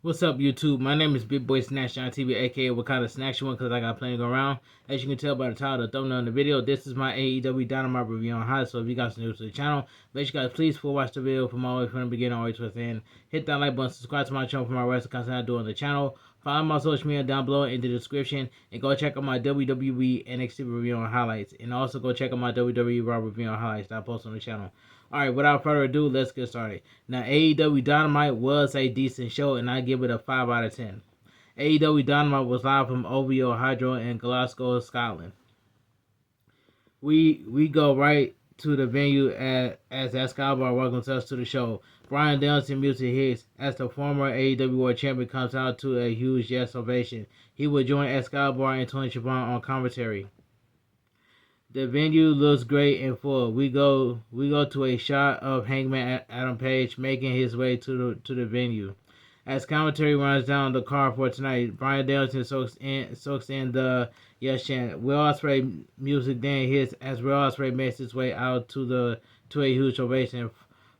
What's up, YouTube? My name is Big Boy Snatch on TV, aka Wakanda Snatch One, because I got plenty going around. As you can tell by the title of the thumbnail in the video, this is my AEW Dynamite review on high. So if you guys are new to the channel, make sure you guys please full watch the video from all the way from the beginning all the way to the end. Hit that like button, subscribe to my channel for my wrestling content I do on the channel. Follow my social media down below in the description, and go check out my WWE NXT review on highlights, and also go check out my WWE Raw review on highlights that I post on the channel. Alright, without further ado, let's get started. Now, AEW Dynamite was a decent show, and I give it a 5 out of 10. AEW Dynamite was live from OVO Hydro in Glasgow, Scotland. We go right to the venue as Excalibur welcomes us to the show. Brian Danielson music hits as the former AEW World Champion comes out to a huge yes ovation. He will join Excalibur and Tony Schiavone on commentary. The venue looks great and full. We go to a shot of Hangman Adam Page making his way to the venue. As commentary runs down the card for tonight, Brian Danielson soaks in the yes chant. Will Ospreay music then hits as Will Ospreay makes his way out to a huge ovation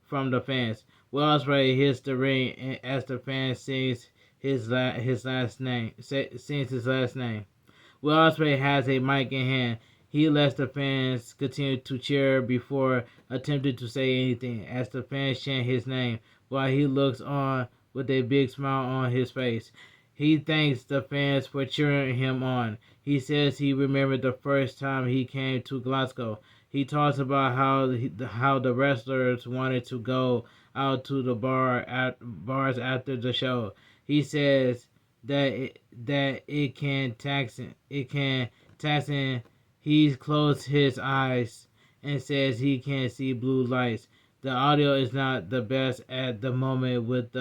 from the fans. Will Ospreay hits the ring as the fan sings his last name. Will Ospreay has a mic in hand. He lets the fans continue to cheer before attempting to say anything as the fans chant his name while he looks on with a big smile on his face. He thanks the fans for cheering him on. He says he remembered the first time he came to Glasgow. He talks about how the wrestlers wanted to go out to the bars after the show. He says that it can taxing. He closed his eyes and says he can't see blue lights. The audio is not the best at the moment with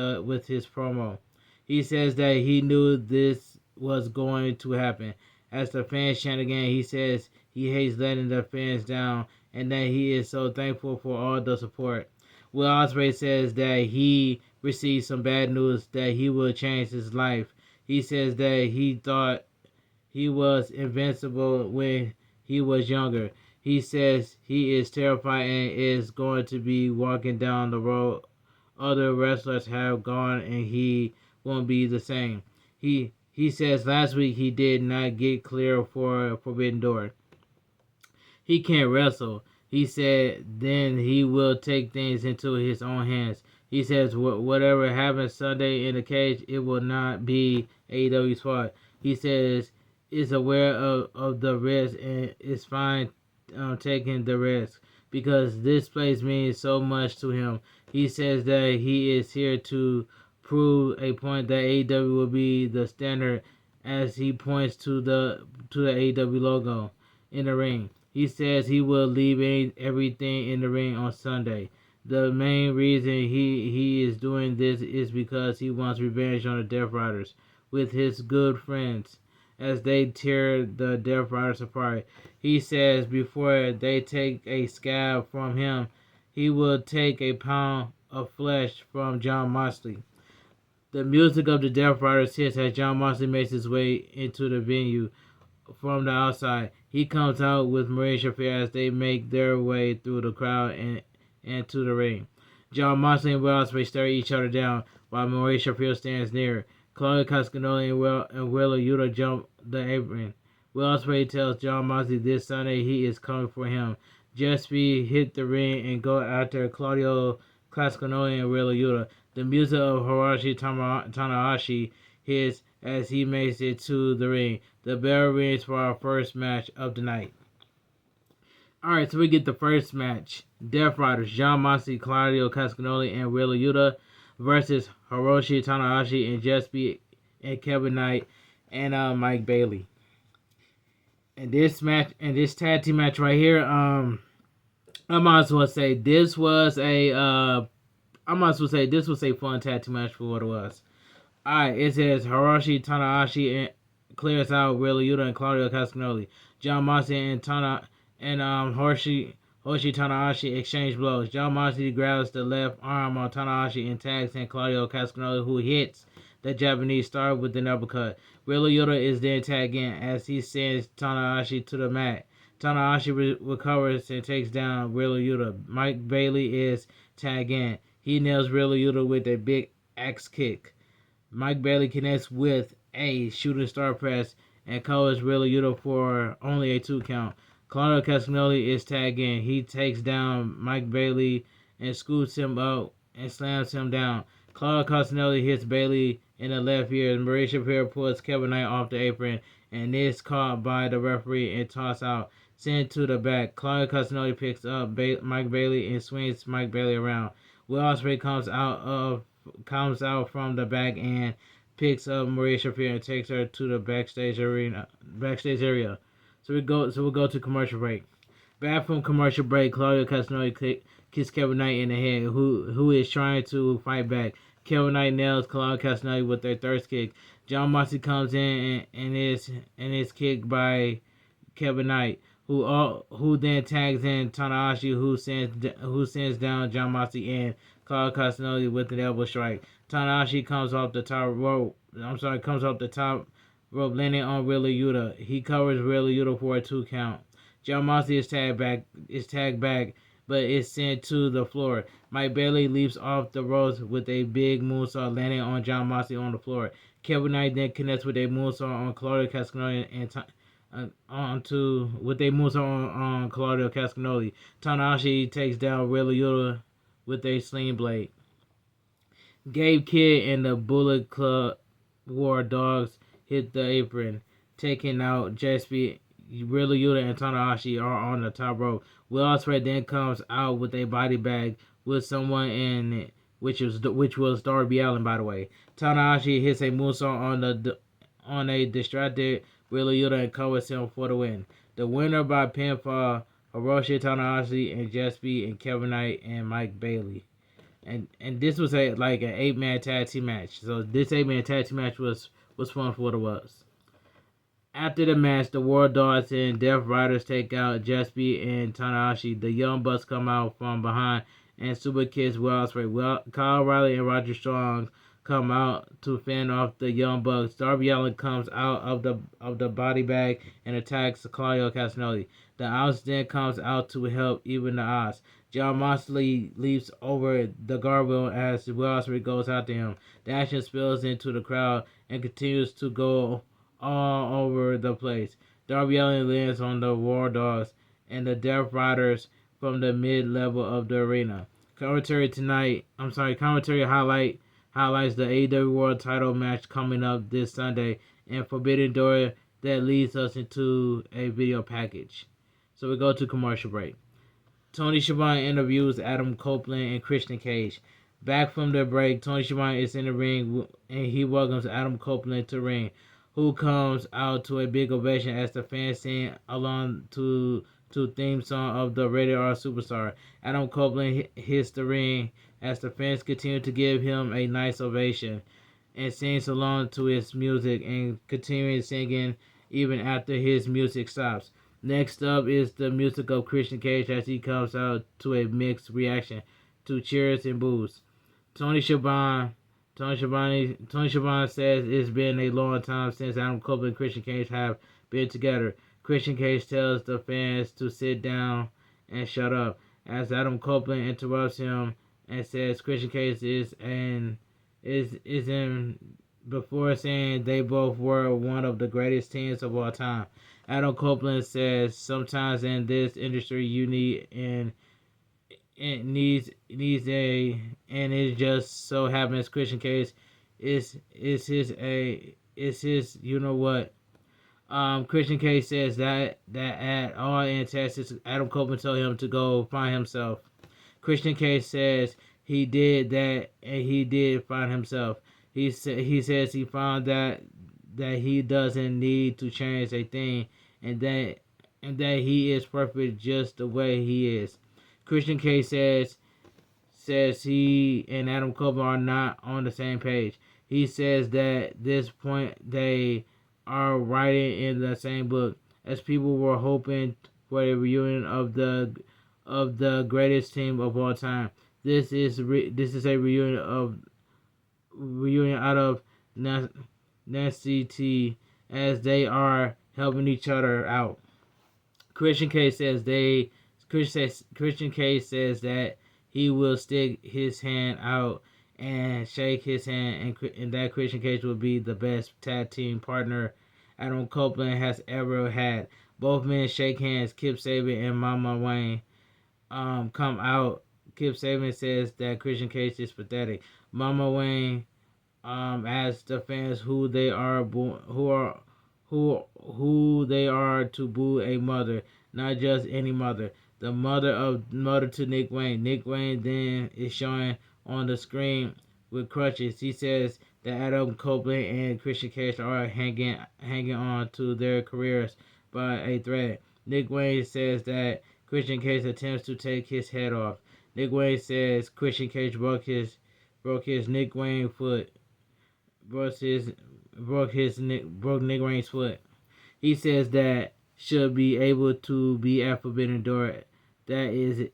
his promo. He says that he knew this was going to happen. As the fans chant again, he says he hates letting the fans down and that he is so thankful for all the support. Will Ospreay says that he received some bad news that he will change his life. He says that he thought he was invincible when he was younger. He says he is terrified and is going to be walking down the road other wrestlers have gone and he won't be the same. He says last week he did not get clear for Forbidden Door. He can't wrestle. He said then he will take things into his own hands. He says whatever happens Sunday in the cage, it will not be AEW's fault. He says is aware of the risk and is fine taking the risk because this place means so much to him. He says that he is here to prove a point that AEW will be the standard as he points to the AEW logo in the ring. He says he will leave everything in the ring on Sunday. The main reason he is doing this is because he wants revenge on the Death Riders with his good friends as they tear the Death Riders apart. He says before they take a scab from him, he will take a pound of flesh from Jon Moxley. The music of the Death Riders hits as Jon Moxley makes his way into the venue from the outside. He comes out with Marine Shafir as they make their way through the crowd and to the ring. Jon Moxley and Will Ospreay stare each other down while Marine Shafir stands near. Claudio Castagnoli and Wheeler Yuta jump the apron. Will Ospreay tells Jon Moxley this Sunday he is coming for him. Just be hit the ring and go after Claudio Castagnoli and Wheeler Yuta. The music of Hiroshi Tanahashi hits as he makes it to the ring. The bell rings for our first match of the night. Alright, so we get the first match. Death Riders, Jon Moxley, Claudio Castagnoli, and Wheeler Yuta versus Hiroshi Tanahashi and Jesby and Kevin Knight and Mike Bailey. And this tag team match right here, I might as well say this was a fun tag team match for what it was. Alright, it says Hiroshi Tanahashi clears out Wheeler Yuta and Claudio Castagnoli. Jon Moxley and Hiroshi Tanahashi exchange blows. Jon Moxley grabs the left arm on Tanahashi and tags in Claudio Castagnoli, who hits the Japanese star with an uppercut. Wheeler Yuta is then tagged in as he sends Tanahashi to the mat. Tanahashi recovers and takes down Wheeler Yuta. Mike Bailey is tagged in. He nails Wheeler Yuta with a big axe kick. Mike Bailey connects with a shooting star press and covers Real Yuta for only a 2 count. Claudio Castagnoli is tagged in. He takes down Mike Bailey and scoots him up and slams him down. Claudio Castagnoli hits Bailey in the left ear. Mauricio Shapiro pulls Kevin Knight off the apron and is caught by the referee and tossed out, sent to the back. Claudio Castagnoli picks up Mike Bailey and swings Mike Bailey around. Will Ospreay comes out from the back and picks up Maria Shafir and takes her to the backstage area. So we'll go to commercial break. Back from commercial break, Claudio Castagnoli kicks Kevin Knight in the head, who is trying to fight back. Kevin Knight nails Claudio Castagnoli with their third kick. John Moxley comes in and is kicked by Kevin Knight, who then tags in Tanahashi, who sends down John Moxley and Claudio Castagnoli with an elbow strike. Tanahashi comes off the top rope, landing on Wheeler Yuta. He covers Wheeler Yuta for a 2 count. John Moxley is tagged back, but is sent to the floor. Mike Bailey leaps off the ropes with a big moonsault, landing on John Moxley on the floor. Kevin Knight then connects with a moonsault on Claudio Castagnoli on Claudio Castagnoli. Tanahashi takes down Wheeler Yuta with a sling blade. Gabe Kidd and the Bullet Club War Dogs hit the apron, taking out Jespi. Wheeler Yuta and Tanahashi are on the top rope. Will Ospreay then comes out with a body bag with someone in it, which was Darby Allin, by the way. Tanahashi hits a moonsault on a distracted Wheeler Yuta and covers him for the win. The winner by pinfall: Hiroshi Tanahashi and Jespi and Kevin Knight and Mike Bailey. And this was an 8-man tag team match. So this 8-man tag team match was fun for what it was. After the match, the War Dogs and Death Riders take out Jespi and Tanahashi. The Young Bucks come out from behind and super kicks Will Ospreay. Kyle O'Reilly and Roger Strong come out to fend off the Young Bucks. Darby Allin comes out of the body bag and attacks Claudio Castagnoli. The Outs then comes out to help even the odds. John Moxley leaps over the guardrail as Will Ospreay goes after him. The action spills into the crowd and continues to go all over the place. Darby Allin lands on the War Dogs and the Death Riders from the mid-level of the arena. Commentary highlights the AEW World Title match coming up this Sunday and Forbidden Door that leads us into a video package. So we go to commercial break. Tony Schiavone interviews Adam Copeland and Christian Cage. Back from the break, Tony Schiavone is in the ring and he welcomes Adam Copeland to the ring, who comes out to a big ovation as the fans sing along to theme song of the Rated R Superstar. Adam Copeland hits the ring as the fans continue to give him a nice ovation and sings along to his music and continuing singing even after his music stops. Next up is the music of Christian Cage as he comes out to a mixed reaction to cheers and boos. Tony Schiavone says it's been a long time since Adam Copeland and Christian Cage have been together. Christian Cage tells the fans to sit down and shut up as Adam Copeland interrupts him and says Christian Cage is in before saying they both were one of the greatest teams of all time. Adam Copeland says sometimes in this industry you need and it just so happens Christian Cage is his you know what. Christian Cage says that at all in Texas, Adam Copeland told him to go find himself. Christian Cage says he did that and he did find himself. He says he found that he doesn't need to change a thing and that he is perfect just the way he is. Christian Cage says he and Adam Copeland are not on the same page. He says that this point they are writing in the same book as people were hoping for a reunion of the greatest team of all time. This is a reunion out of necessity as they are helping each other out. Christian Cage says that he will stick his hand out and shake his hand, and that Christian Cage will be the best tag team partner Adam Copeland has ever had. Both men shake hands. Kip Sabian and Mama Wayne come out. Kip Sabian says that Christian Cage is pathetic. Mama Wayne asks the fans who they are to boo a mother, not just any mother. The mother to Nick Wayne. Nick Wayne then is showing on the screen with crutches. He says that Adam Copeland and Christian Cage are hanging on to their careers by a thread. Nick Wayne says that Christian Cage attempts to take his head off. Nick Wayne says Christian Cage broke his Nick Wayne foot. Broke Nick Wayne's foot. He says that should be able to be at Forbidden Door. That it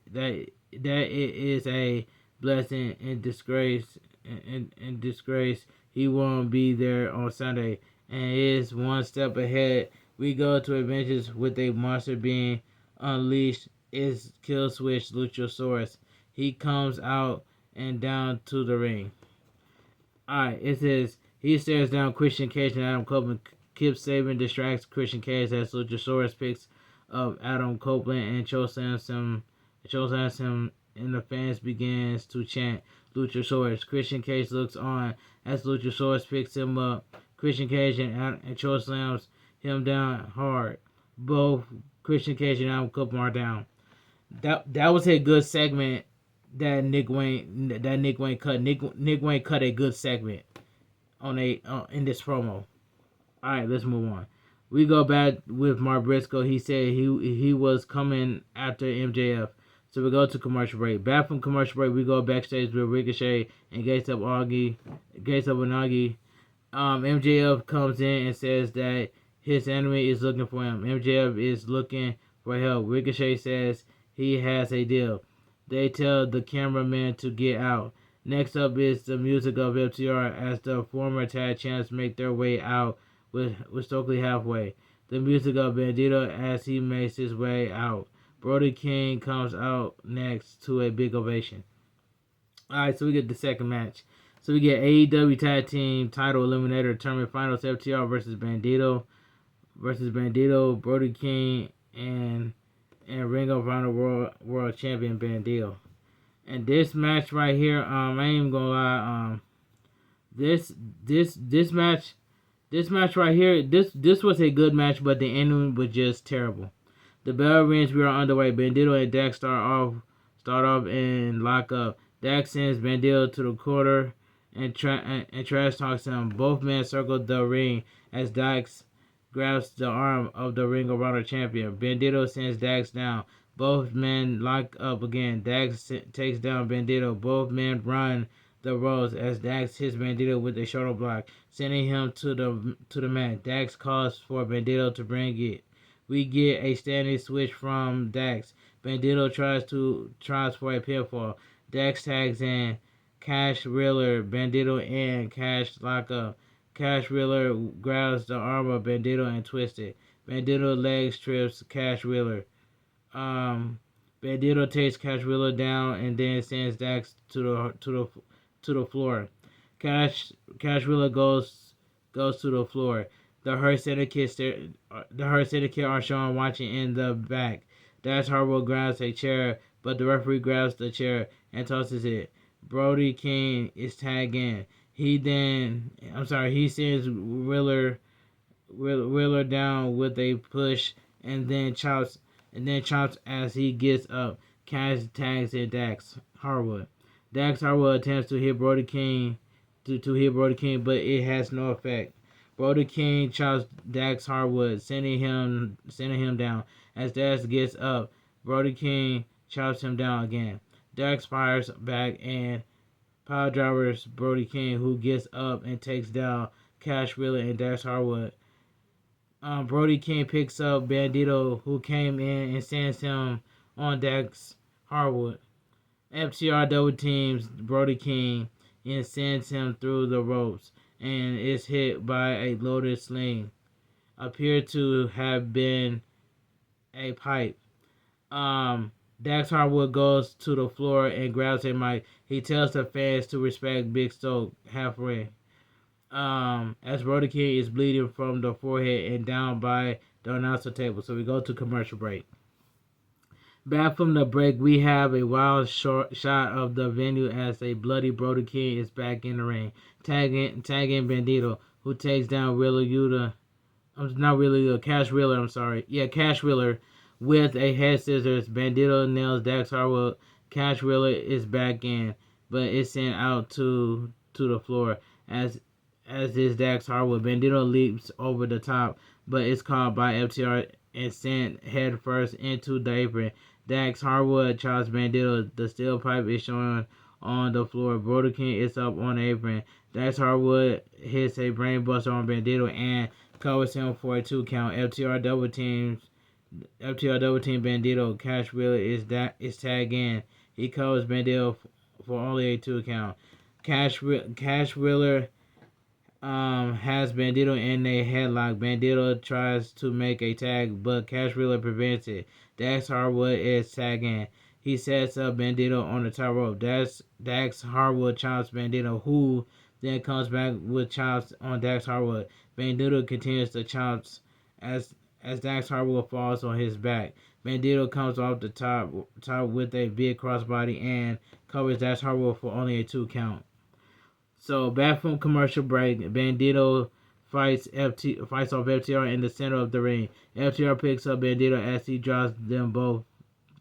is a blessing and disgrace and disgrace. He won't be there on Sunday and is one step ahead. We go to adventures with a monster being unleashed. Is Killswitch Luchasarus. He comes out and down to the ring. Alright, it says he stares down Christian Cage and Adam Copeland. Kip Sabian distracts Christian Cage as Luchasaurus picks up Adam Copeland and chokeslams him, and the fans begins to chant Luchasaurus. Christian Cage looks on as Luchasaurus picks him up. Christian Cage and chokeslams him down hard. Both Christian Cage and Adam Copeland are down. That was a good segment that Nick Wayne cut. Nick Wayne cut a good segment in this promo. All right, let's move on. We go back with Mark Briscoe. He said he was coming after MJF. So we go to commercial break. Back from commercial break, we go backstage with Ricochet and Gates of Onagi. MJF comes in and says that his enemy is looking for him. MJF is looking for help. Ricochet says he has a deal. They tell the cameraman to get out. Next up is the music of FTR as the former tag champs make their way out with Stokely halfway. The music of Bandito as he makes his way out. Brody King comes out next to a big ovation. Alright, so we get the second match. So we get AEW Tag Team Title Eliminator Tournament Finals, FTR versus Bandito. Brody King and Ring of Honor World Champion Bandito. And this match right here, I ain't even gonna lie, this match right here, this was a good match, but the ending was just terrible. The bell rings, we are underway. Bandito and Dax start off and lock up. Dax sends Bandito to the corner and trash talks him. Both men circle the ring as Dax grabs the arm of the Ring of Honor champion. Bandito sends Dax down. Both men lock up again. Dax takes down Bandito. Both men run the ropes as Dax hits Bandito with a shoulder block, sending him to the mat. Dax calls for Bandito to bring it. We get a standing switch from Dax. Bandito tries for a pinfall. Dax tags in. Cash Wheeler, Bandito, and Cash lock up. Cash Wheeler grabs the arm of Bandito and twists it. Bandito leg trips Cash Wheeler. Bandito takes Cash Wheeler down and then sends Dax to the floor. Cash Wheeler goes to the floor. The Hurt Syndicate are shown watching in the back. Dax Harwood grabs a chair, but the referee grabs the chair and tosses it. Brody King is tagged in. He sends Wheeler down with a push and then chops as he gets up. Cash tags in Dax Harwood. Dax Harwood attempts to hit Brody King but it has no effect. Brody King chops Dax Harwood, sending him down. As Dax gets up, Brody King chops him down again. Dax fires back and pile drivers Brody King, who gets up and takes down Cash Wheeler and Dax Harwood. Brody King picks up Bandito, who came in, and sends him on Dax Harwood. FTR double teams Brody King and sends him through the ropes and is hit by a loaded sling. Appeared to have been a pipe. Dax Harwood goes to the floor and grabs a mic. He tells the fans to respect Big Stoke halfway. As Brody King is bleeding from the forehead and down by the announcer table. So we go to commercial break. Back from the break, we have a wild short shot of the venue as a bloody Brody King is back in the ring, tagging Bandito, who takes down Wheeler Yuta. Not really Cash Wheeler. I'm sorry. Yeah, Cash Wheeler with a head scissors. Bandito nails Dax Harwood. Cash Wheeler is back in, but it's sent out to the floor as is Dax Harwood. Bandito leaps over the top, but it's caught by FTR and sent head first into the apron. Dax Harwood chops Bandito. The steel pipe is showing on the floor. Brody King is up on the apron. Dax Harwood hits a brainbuster on Bandito and covers him for a 2 count. FTR double team Bandito. Cash Wheeler is tagged in. He covers Bandito for only a 2 count. Cash Wheeler has Bandito in a headlock. Bandito tries to make a tag, but Cash Wheeler prevents it. Dax Harwood is tagging. He sets up Bandito on the top rope. Dax Harwood chops Bandito, who then comes back with chops on Dax Harwood. Bandito continues the chops as Dax Harwood falls on his back. Bandito comes off the top with a big crossbody and covers Dax Harwood for only a 2 count. So back from commercial break, Bandito fights off FTR in the center of the ring. FTR picks up Bandito as he drops them both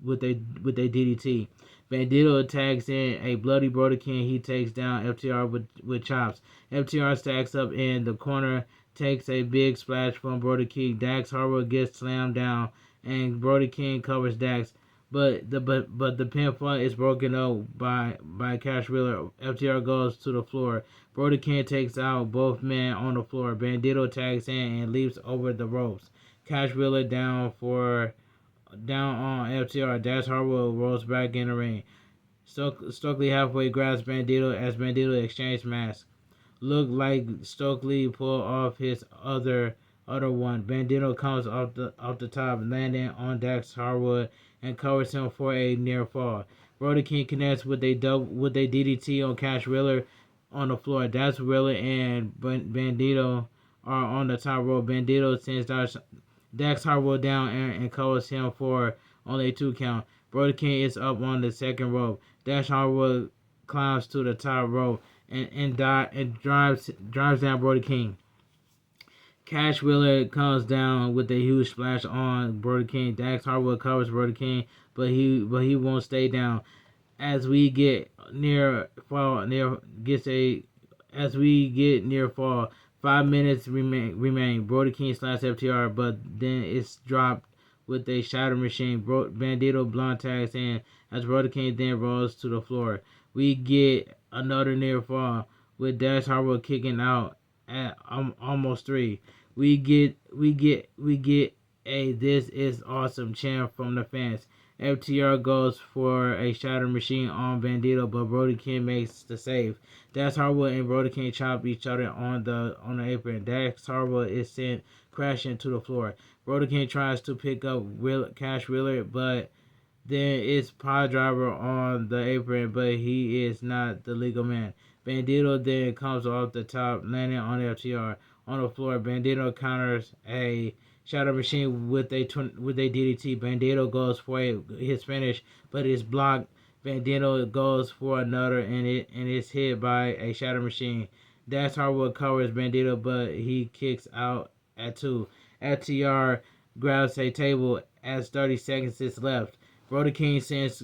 with a DDT. Bandito tags in a bloody Brody King. He takes down FTR with chops. FTR stacks up in the corner, takes a big splash from Brody King. Dax Harwood gets slammed down, and Brody King covers Dax. But the pinfall is broken up by Cash Wheeler. FTR goes to the floor. Brody King takes out both men on the floor. Bandito tags in and leaps over the ropes. Cash Wheeler down on FTR. Dax Harwood rolls back in the ring. Stokely halfway grabs Bandito as Bandito exchanges masks. Looked like Stokely pulled off his other one. Bandito comes off the top, landing on Dax Harwood and covers him for a near fall. Brody King connects with a DDT on Cash Wheeler on the floor. Dax Wheeler and Bandito are on the top rope. Bandito sends Dax Harwood down and covers him for only a 2 count. Brody King is up on the second rope. Dax Harwood climbs to the top rope and drives down Brody King. Cash Wheeler comes down with a huge splash on Brody King. Dax Harwood covers Brody King, but he won't stay down. As we get near fall, 5 minutes remain. Brody King slash FTR, but then it's dropped with a shatter machine. Bandito blunt tags in as Brody King then rolls to the floor. We get another near fall with Dax Harwood kicking out at almost 3. We get a "This is awesome" chant from the fans. FTR goes for a shatter machine on Bandito, but Brody King makes the save. Dax Harwood and Brody King chop each other on the apron. Dax Harwood is sent crashing to the floor. Brody King tries to pick up Cash Wheeler, but then it's Pile Driver on the apron, but he is not the legal man. Bandito then comes off the top, landing on FTR on the floor. Bandito counters a shadow machine with a DDT. Bandito goes for his finish, but it's blocked. Bandito goes for another, and it's hit by a shadow machine. Dax Harwood covers Bandito, but he kicks out at 2. FTR grabs a table as 30 seconds is left. Brody King sends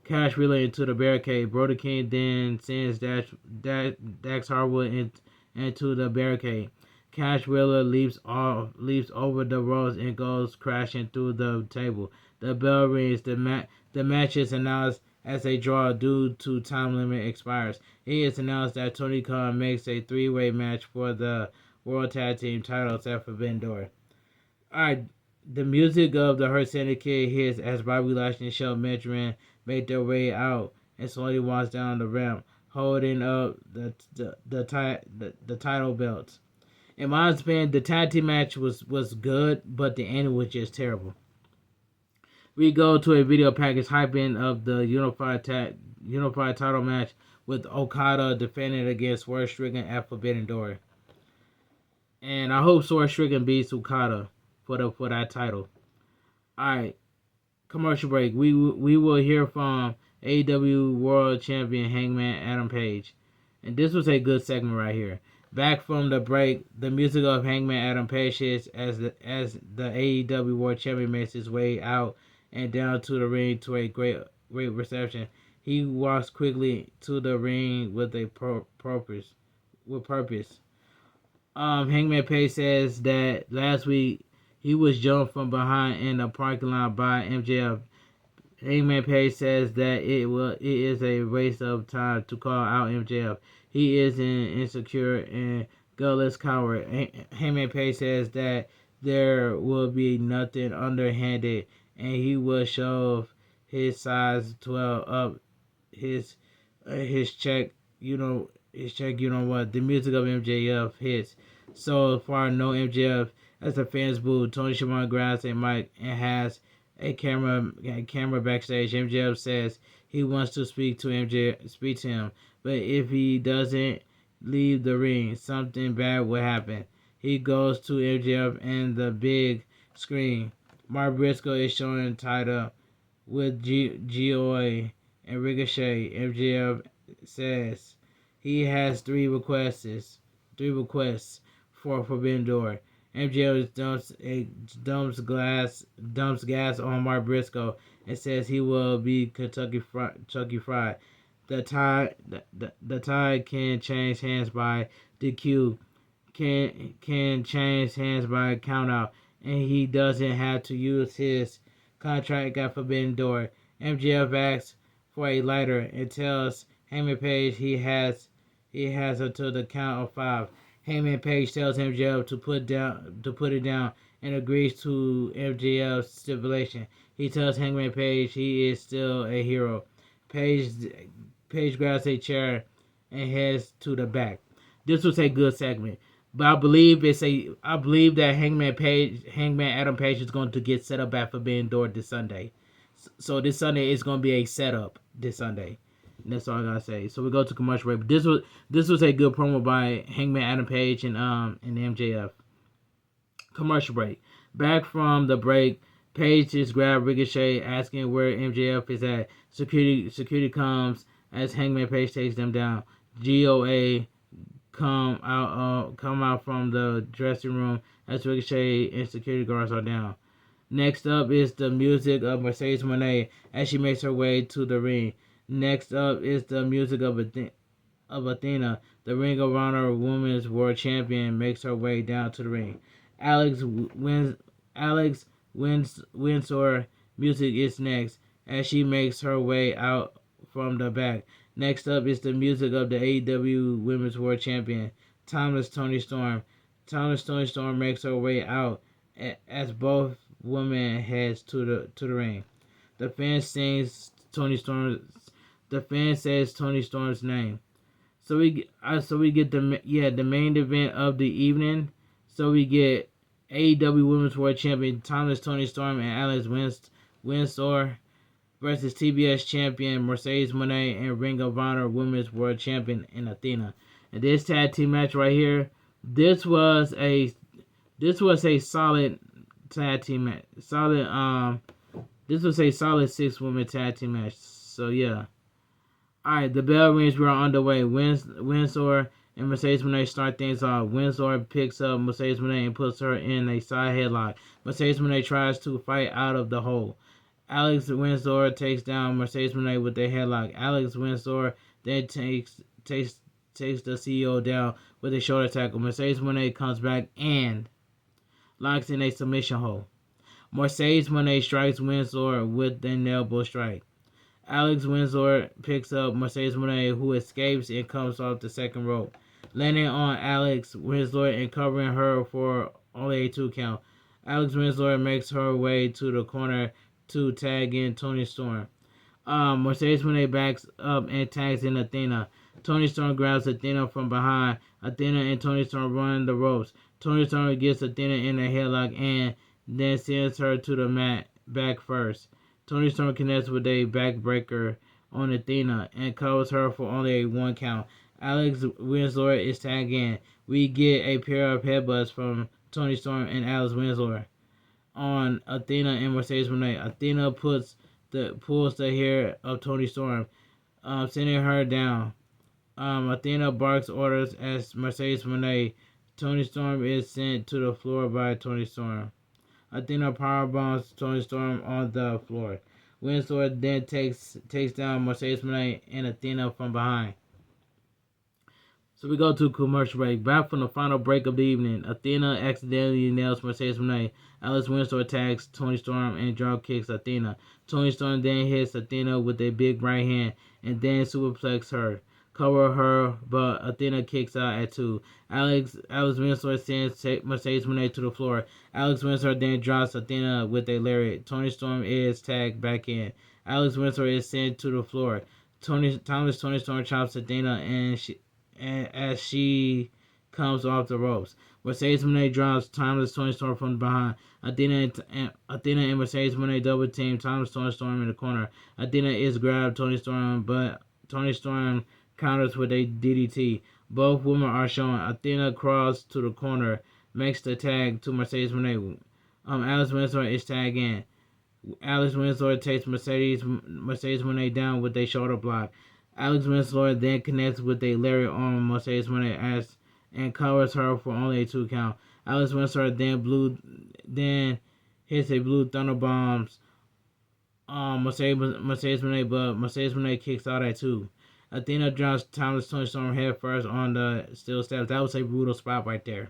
Cash Wheeler into the barricade. Brody King then sends Dax Harwood into the barricade. Cash Wheeler leaps over the ropes and goes crashing through the table. The bell rings. The match is announced as a draw due to time limit expires. It is announced that Tony Khan makes a 3-way match for the World Tag Team titles at Forbidden Door. Alright, the music of the Hurt Syndicate hits as Bobby Lashley and Shelton Benjamin make their way out and slowly walks down the ramp, holding up the title belts. In my opinion, the tag team match was good, but the ending was just terrible. We go to a video package hyping of the unified title match with Okada defending against Swerve Strickland at Forbidden Door. And I hope Swerve Strickland beats Okada for that title. Alright, commercial break. We will hear from AEW World Champion Hangman Adam Page. And this was a good segment right here. Back from the break, the music of Hangman Adam Page hits as the AEW World Champion makes his way out and down to the ring to a great reception. He walks quickly to the ring with a purpose. Hangman Page says that last week he was jumped from behind in the parking lot by MJF. Hangman Page says that it is a waste of time to call out MJF. He is an insecure and gutless coward. Hangman Page says that there will be nothing underhanded, and he will shove his size 12 up his check. His check. You know what? The music of MJF hits. So far, no MJF. As the fans boo, Tony Schiavone grabs a mic and has a camera backstage. MJF says he wants to speak to him, but if he doesn't leave the ring, something bad will happen. He goes to MJF and the big screen. Mark Briscoe is shown tied up with GOA and Ricochet. MJF says he has three requests for Forbidden Door. MJF dumps gas on Mark Briscoe and says he will be Kentucky Fried. The tie can change hands by DQ, can change hands by countout, and he doesn't have to use his contract at Forbidden Door. MJF asks for a lighter and tells Hangman Page he has until the count of 5. Hangman Page tells MJF to put it down and agrees to MJF's stipulation. He tells Hangman Page he is still a hero. Page grabs a chair and heads to the back. This was a good segment, but I believe that Hangman Adam Page is going to get set up at Forbidden Door this Sunday. So this Sunday is going to be a setup this Sunday. And that's all I gotta say. So we go to commercial break. This was a good promo by Hangman Adam Page and MJF. Commercial break. Back from the break, Page just grabbed Ricochet, asking where MJF is at. Security comes as Hangman Page takes them down. GOA come out from the dressing room as Ricochet and security guards are down. Next up is the music of Mercedes Moné as she makes her way to the ring. Next up is the music of Athena. The Ring of Honor Women's World Champion makes her way down to the ring. Alex Windsor music is next as she makes her way out from the back. Next up is the music of the AEW Women's World Champion, Timeless Toni Storm. Timeless Toni Storm makes her way out as both women heads to the ring. The fan says Toni Storm's name. So we get the main event of the evening. So we get AEW Women's World Champion Timeless Toni Storm and Alex Windsor versus TBS Champion Mercedes Moné and Ring of Honor Women's World Champion in Athena. And this tag team match right here, this was a solid tag team match. This was a solid 6-woman tag team match. So yeah. Alright, the bell rings. We're underway. Windsor and Mercedes Moné start things off. Windsor picks up Mercedes Moné and puts her in a side headlock. Mercedes Moné tries to fight out of the hole. Alex Windsor takes down Mercedes Moné with a headlock. Alex Windsor then takes the CEO down with a shoulder tackle. Mercedes Moné comes back and locks in a submission hold. Mercedes Moné strikes Windsor with an elbow strike. Alex Windsor picks up Mercedes Moné, who escapes and comes off the second rope, landing on Alex Windsor and covering her for only a 2 count. Alex Windsor makes her way to the corner to tag in Toni Storm. Mercedes Moné backs up and tags in Athena. Toni Storm grabs Athena from behind. Athena and Toni Storm run the ropes. Toni Storm gets Athena in a headlock and then sends her to the mat back first. Toni Storm connects with a backbreaker on Athena and covers her for only a 1 count. Alex Winslow is tagged in. We get a pair of headbutts from Toni Storm and Alex Winslow on Athena and Mercedes Moné. Athena pulls the hair of Toni Storm, sending her down. Athena barks orders as Mercedes Moné. Toni Storm is sent to the floor by Toni Storm. Athena powerbombs Toni Storm on the floor. Winslow then takes down Mercedes Moné and Athena from behind. So we go to a commercial break. Back from the final break of the evening, Athena accidentally nails Mercedes Moné. Alex Winslow attacks Toni Storm and drop kicks Athena. Toni Storm then hits Athena with a big right hand and then superplexes her. Cover her, but Athena kicks out at 2. Alex Winslow sends Mercedes Moné to the floor. Alex Winslow then drops Athena with a lariat. Toni Storm is tagged back in. Alex Winslow is sent to the floor. Toni Storm chops Athena as she comes off the ropes. Mercedes Moné drops timeless Toni Storm from behind. Athena and Mercedes Moné double team timeless Toni Storm in the corner. Athena is grabbed Toni Storm, but Toni Storm counters with a DDT. Both women are shown. Athena crawls to the corner, makes the tag to Mercedes Moné. Alex Winslow is tagged in. Alex Winslow takes Mercedes Moné down with a shoulder block. Alex Winslow then connects with a lariat on Mercedes Moné and covers her for only a 2 count. Alex Winslow then hits a blue thunder bombs Mercedes Moné, but Mercedes Moné kicks out at 2. Athena drops timeless Toni Storm head first on the steel steps. That was a brutal spot right there.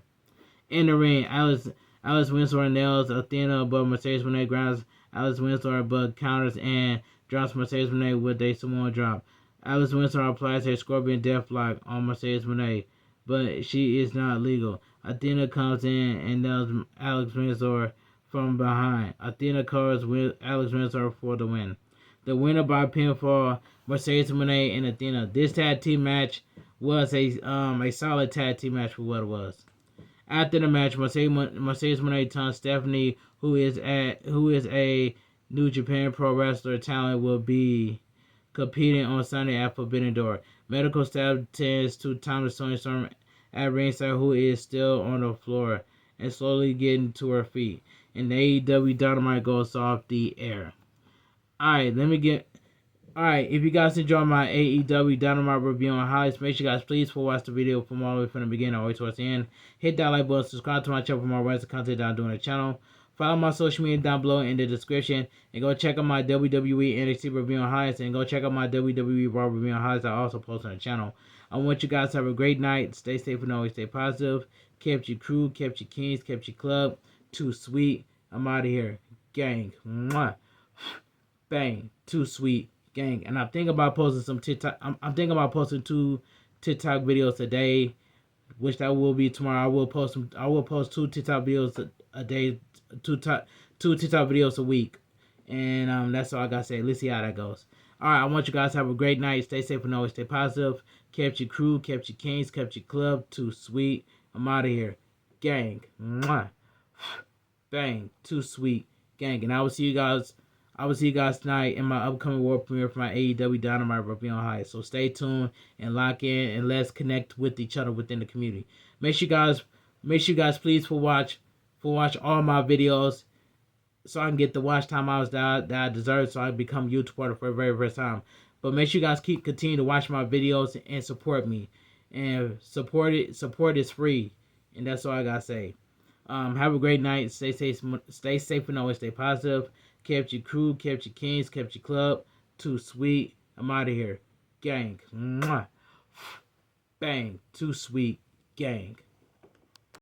In the ring, Alex Winslow nails Athena, but Mercedes Moné grabs Alex Winslow but counters and drops Mercedes Moné with a Samoan drop. Alex Winslow applies a Scorpion Deathlock on Mercedes Moné, but she is not legal. Athena comes in and nails Alex Winslow from behind. Athena covers Alex Winslow for the win. The winner by pinfall, Mercedes Moné and Athena. This tag team match was a solid tag team match for what it was. After the match, Mercedes Moné tells Stephanie, who is a New Japan Pro Wrestler talent, will be competing on Sunday at Forbidden Door. Medical staff tends to timeless Toni Storm at ringside, who is still on the floor and slowly getting to her feet. And AEW Dynamite goes off the air. Alright, if you guys enjoyed my AEW Dynamite review on highlights, make sure you guys please watch the video from all the way from the beginning all the way towards the end. Hit that like button, subscribe to my channel for more wrestling content that I'm doing on the channel. Follow my social media down below in the description. And go check out my WWE NXT review on highlights. And go check out my WWE Raw review on highlights I also post on the channel. I want you guys to have a great night. Stay safe and always stay positive. Kept your crew, kept your kings, kept your club. Too sweet. I'm out of here. Gang. Mwah. Bang. Too sweet. Gang. And I'm thinking about posting some TikTok. I'm thinking about posting 2 TikTok videos a day, which that will be tomorrow. I will post 2 TikTok videos a day, 2 TikTok videos a week, and that's all I gotta say. Let's see how that goes. All right, I want you guys to have a great night. Stay safe and always stay positive. Kept your crew, kept your kings, kept your club. Too sweet. I'm out of here. Gang. Mwah. Bang. Too sweet. Gang. And I will see you guys tonight in my upcoming world premiere for my AEW Dynamite review on high. So stay tuned and lock in and let's connect with each other within the community. Make sure you guys please watch all my videos so I can get the watch time hours that I deserve, so I become a YouTuber for the very first time. But make sure you guys continue to watch my videos and support me. And support is free. And that's all I gotta say. Have a great night. Stay safe and always stay positive. Kept your crew, kept your kings, kept your club. Too sweet. I'm out of here. Gang. Mwah. Bang. Too sweet. Gang.